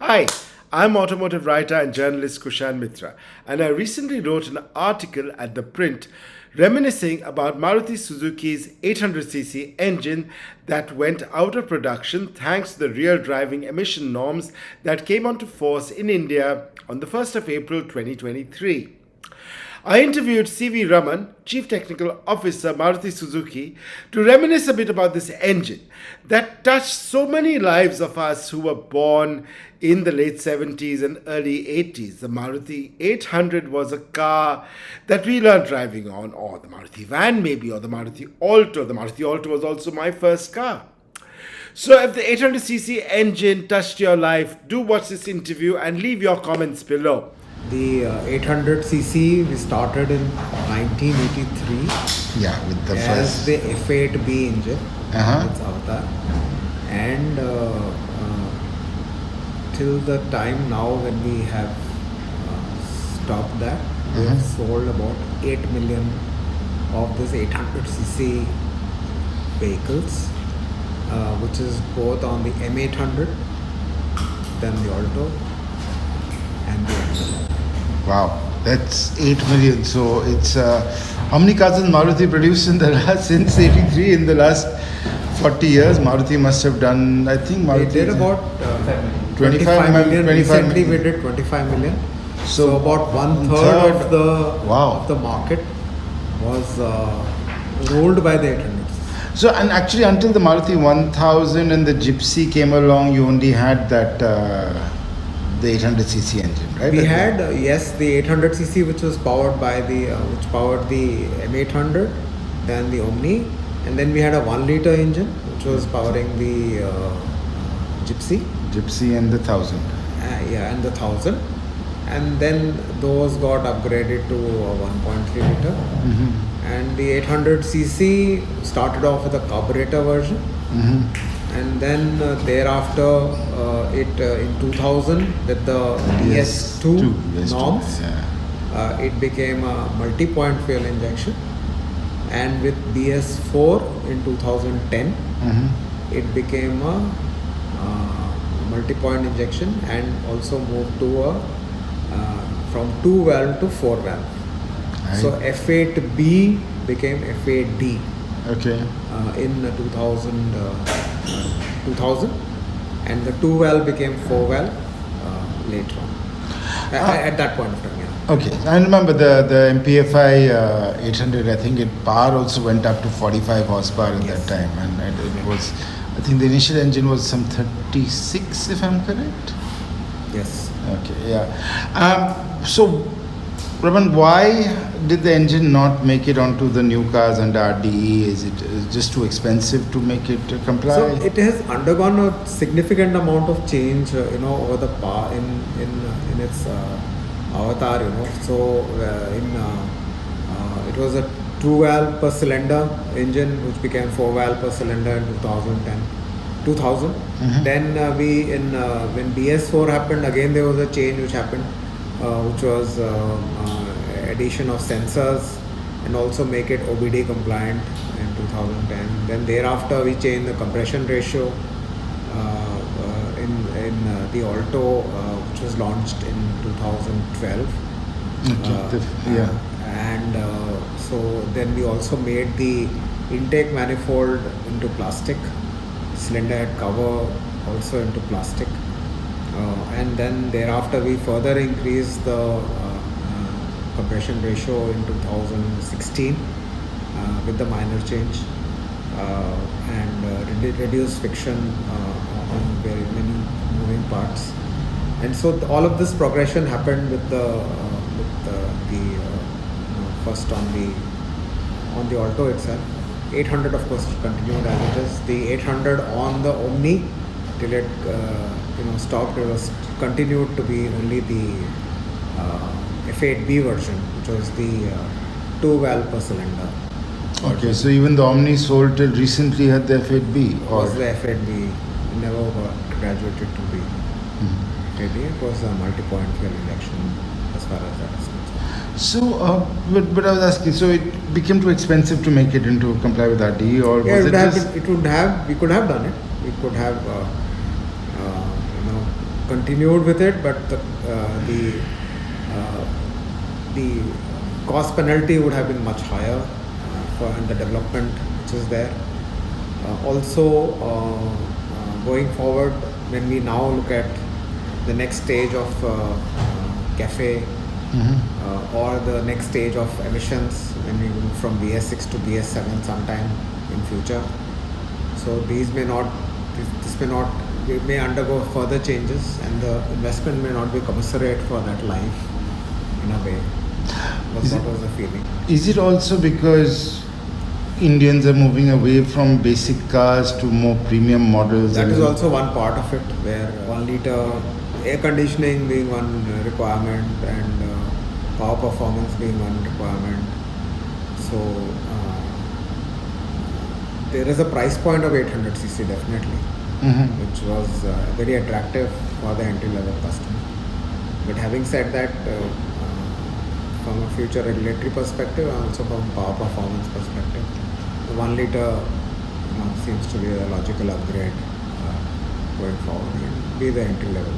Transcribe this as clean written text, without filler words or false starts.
Hi, I'm automotive writer and journalist Kushan Mitra, and I recently wrote an article at The Print reminiscing about Maruti-Suzuki's 800cc engine that went out of production thanks to the rear driving emission norms that came onto force in India on the 1st of April 2023. I interviewed C.V Raman, Chief Technical Officer, Maruti Suzuki, to reminisce a bit about this engine that touched so many lives of us who were born in the late 70s and early 80s. The Maruti 800 was a car that we learned driving on, or the Maruti van maybe, or the Maruti Alto. The Maruti Alto was also my first car. So if the 800cc engine touched your life, do watch this interview and leave your comments below. The 800cc we started in 1983 Yeah, with the as first. the F8D engine. It's Avatar, and till the time now when we have stopped that, we have sold about 8 million of this 800cc vehicles, which is both on the M800, then the Alto, and the M800. Wow, that's 8 million. So it's how many cars has Maruti produced in the last since '83? In the last 40 years, Maruti must have done. I think We Maruti did about 25 million. 25 Recently, million. we did 25 million. So So about one one third third. of the Wow. of the market was ruled by the 800s. So and actually until the Maruti 1000 and the Gypsy came along, you only had that the 800cc engine, right? We had yes, the 800cc, which was powered by the which powered the M800, then the Omni, and then we had a 1 liter engine which was powering the Gypsy. Gypsy and the 1000. Yeah, and the 1000, and then those got upgraded to a 1.3 liter, and the 800cc started off with a carburetor version, and then thereafter in 2000 with the DS2 DS2, norms, yeah. it became a multi-point fuel injection, and with DS4 in 2010 it became a multi-point injection, and also moved to a from 2 valve to 4 valve. So F8B became F8D Okay. in 2000, and the 2 valve became 4 valve later on. At that point of time, yeah. Okay, I remember the MPFI 800. I think power also went up to 45 horsepower at that time, and it was. I think the initial engine was some 36, if I'm correct. Yes. Okay, yeah. So, Raman, why did the engine not make it onto the new cars under RDE? Is it just too expensive to make it comply? So it has undergone a significant amount of change, over the in its avatar, So it was a 2 valve per cylinder engine, which became 4 valve per cylinder in 2000. Then when DS4 happened, again there was a change which happened, which was addition of sensors and also make it OBD compliant in 2010. Then thereafter we changed the compression ratio in the Alto, which was launched in 2012. And so then we also made the intake manifold into plastic, cylinder head cover also into plastic, and then thereafter we further increased the compression ratio in 2016 with the minor change, and reduced friction on very many moving parts. And so all of this progression happened with the first on the Alto itself. 800 of course continued as it is. The 800 on the Omni till it stopped. It was continued to be only the F8B version, which was the 2 valve per cylinder. Okay, so even the Omni sold till recently had the F8B, or Was the F8B, never got graduated to be F8B. It was a multi-point fuel injection as far as that is concerned. so. But I was asking, so it became too expensive to make it into comply with RDE, or Yeah, was it it would have just? we could have done it. We could have continued with it, but the cost penalty would have been much higher for the development which is there. Also, going forward, when we now look at the next stage of cafe or the next stage of emissions when we move from BS6 to BS7 sometime in future, so these may not, we may undergo further changes, and the investment may not be commensurate for that life in a way. But that was the feeling. Is it also because Indians are moving away from basic cars to more premium models? That is also one part of it, where 1 liter air conditioning being one requirement and power performance being one requirement. So there is a price point of 800cc definitely, which was very attractive for the entry-level customer. But having said that, from a future regulatory perspective and also from power performance perspective, the 1 liter seems to be a logical upgrade going forward and be the entry level.